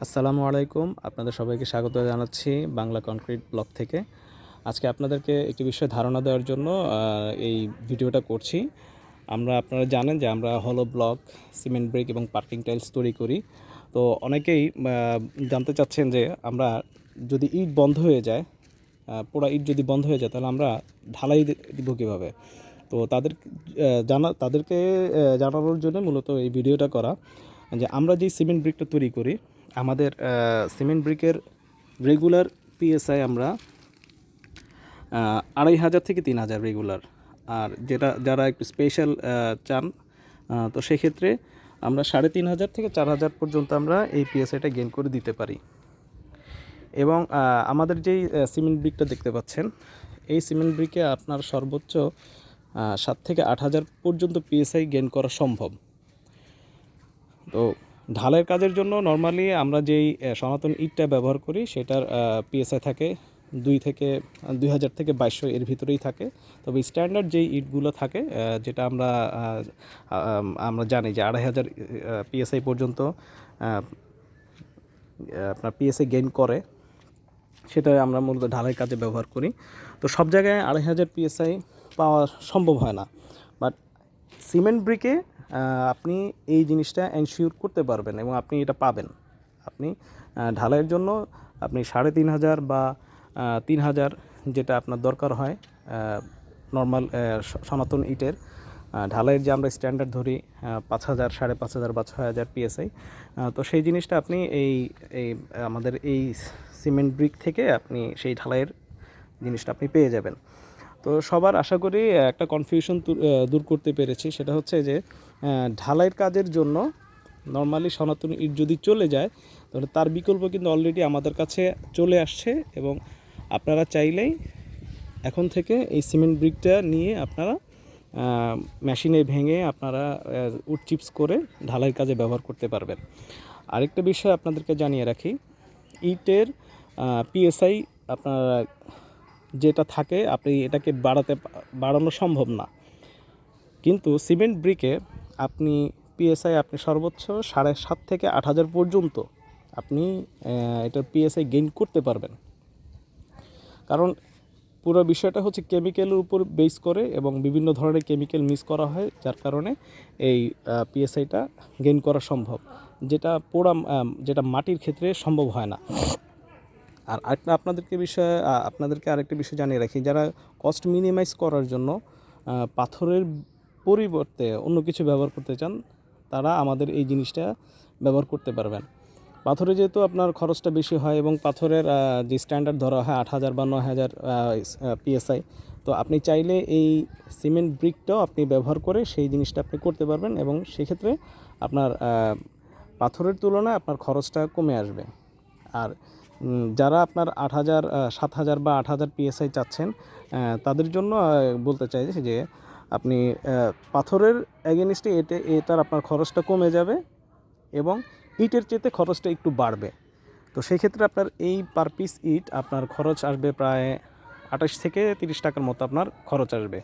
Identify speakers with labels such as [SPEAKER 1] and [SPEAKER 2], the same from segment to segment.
[SPEAKER 1] আসসালামু আলাইকুম। আপনাদের সবাইকে স্বাগত জানাচ্ছি বাংলা কনক্রিট ব্লগ থেকে। আজকে আপনাদেরকে একটি বিষয়ে ধারণা দেওয়ার জন্য এই ভিডিওটা করছি। আপনারা জানেন যে আমরা হলো ব্লক, সিমেন্ট ব্রিক এবং পার্কিং টাইলস তৈরি করি। তো অনেকেই জানতে চাচ্ছেন যে আমরা যদি ইট বন্ধ হয়ে যায়, পোড়া ইট যদি বন্ধ হয়ে যায় তাহলে আমরা ঢালাই দিব কীভাবে? তো তাদেরকে জানানোর জন্য মূলত এই ভিডিওটা করা, যে আমরা যেই সিমেন্ট ব্রিকটা তৈরি করি, আমাদের সিমেন্ট ব্রিকের রেগুলার পিএসআই আমরা 2500 থেকে 3000 রেগুলার। আর যারা একটু স্পেশাল চান, তো সেক্ষেত্রে আমরা 3500 থেকে 4000 পর্যন্ত আমরা এই পিএসআইটা গেইন করে দিতে পারি। এবং আমাদের যেই সিমেন্ট ব্রিকটা দেখতে পাচ্ছেন, এই সিমেন্ট ব্রিকে আপনার সর্বোচ্চ 7 থেকে 8000 পর্যন্ত পিএসআই গেইন করা সম্ভব। তো ঢালাইয়ের কাজের জন্য নর্মালি আমরা যেই সনাতন ইটটা ব্যবহার করি সেটার পিএসআই থাকে 2000 থেকে 2200 এর ভিতরেই থাকে। তবে স্ট্যান্ডার্ড যেই ইটগুলো থাকে, যেটা আমরা জানি যে 2500 পিএসআই পর্যন্ত আপনার পিএসআই গেইন করে, সেটা আমরা মূলত ঢালাই কাজে ব্যবহার করি। তো সব জায়গায় 2500 পিএসআই পাওয়া সম্ভব হয় না, বাট সিমেন্ট ব্রিকে আপনি এই জিনিসটা এনশিওর করতে পারবেন এবং আপনি এটা পাবেন। আপনি ঢালাইয়ের জন্য আপনি 3500 বা 3000 যেটা আপনার দরকার হয় নর্মাল সনাতন ইটের, ঢালাইয়ের যে আমরা স্ট্যান্ডার্ড ধরি 5000, 5500 বা 6000 পিএসআই, তো সেই জিনিসটা আপনি এই আমাদের এই সিমেন্ট ব্রিক থেকে আপনি সেই ঢালাইয়ের জিনিসটা আপনি পেয়ে যাবেন। তো সবার আশা করি একটা কনফিউশন দূর করতে পেরেছি। সেটা হচ্ছে যে ঢালাইয়ের কাজের জন্য নর্মালি সনাতন ইট যদি চলে যায়, তাহলে তার বিকল্প কিন্তু অলরেডি আমাদের কাছে চলে আসছে। এবং আপনারা চাইলেই এখন থেকে এই সিমেন্ট ব্রিকটা নিয়ে আপনারা মেশিনে ভেঙে আপনারা উড চিপস করে ঢালাইয়ের কাজে ব্যবহার করতে পারবেন। আরেকটা বিষয় আপনাদেরকে জানিয়ে রাখি, ইটের পিএসআই আপনারা যেটা থাকে আপনি এটাকে বাড়ানো সম্ভব না, কিন্তু সিমেন্ট ব্রিকে আপনি পিএসআই আপনি সর্বোচ্চ 7.5 থেকে 8000 পর্যন্ত আপনি এটার পিএসআই গেইন করতে পারবেন। কারণ পুরো বিষয়টা হচ্ছে কেমিক্যালের উপর বেস করে এবং বিভিন্ন ধরনের কেমিক্যাল মিক্স করা হয়, যার কারণে এই পিএসআইটা গেইন করা সম্ভব, যেটা মাটির ক্ষেত্রে সম্ভব হয় না। আর আপনাদেরকে আরেকটা বিষয় জানিয়ে রাখি, যারা কস্ট মিনিমাইজ করার জন্য পাথরের পরিবর্তে অন্য কিছু ব্যবহার করতে চান, তারা আমাদের এই জিনিসটা ব্যবহার করতে পারবেন। পাথরে যেহেতু আপনার খরচটা বেশি হয় এবং পাথরের যে স্ট্যান্ডার্ড ধরা হয় 8000 বা 9000 পিএসআই, তো আপনি চাইলে এই সিমেন্ট ব্রিকটাও আপনি ব্যবহার করে সেই জিনিসটা আপনি করতে পারবেন এবং সেক্ষেত্রে আপনার পাথরের তুলনায় আপনার খরচটা কমে আসবে। আর যারা আপনার 8000, 7000 বা 8000 পিএসআই চাচ্ছেন, তাদের জন্য বলতে চাই যে আপনি পাথরের এগেনস্টে এটার আপনার খরচটা কমে যাবে এবং ইটের চেয়ে খরচটা একটু বাড়বে। তো সেই ক্ষেত্রে আপনার এই পার পিস ইট আপনার খরচ আসবে প্রায় 28 থেকে 30 টাকার মতো আপনার খরচ আসবে।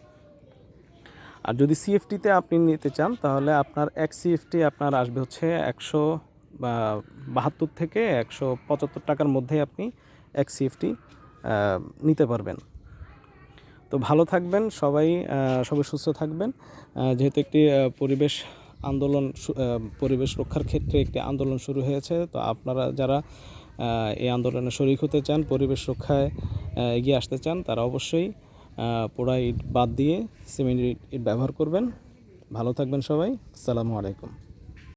[SPEAKER 1] আর যদি সিএফটিতে আপনি নিতে চান, তাহলে আপনার এক সিএফটি আপনার আসবে হচ্ছে 172 থেকে 175 টাকার মধ্যে আপনি এক সিএফটি নিতে পারবেন। তো ভালো থাকবেন সবাই সুস্থ থাকবেন। যেহেতু একটি পরিবেশ রক্ষার ক্ষেত্রে একটি আন্দোলন শুরু হয়েছে, তো আপনারা যারা এই আন্দোলনে শরিক হতে চান, পরিবেশ রক্ষায় এগিয়ে আসতে চান, তারা অবশ্যই পোড়া ইট বাদ দিয়ে সিমেন্ট ইট ব্যবহার করবেন। ভালো থাকবেন সবাই। আসসালামু আলাইকুম।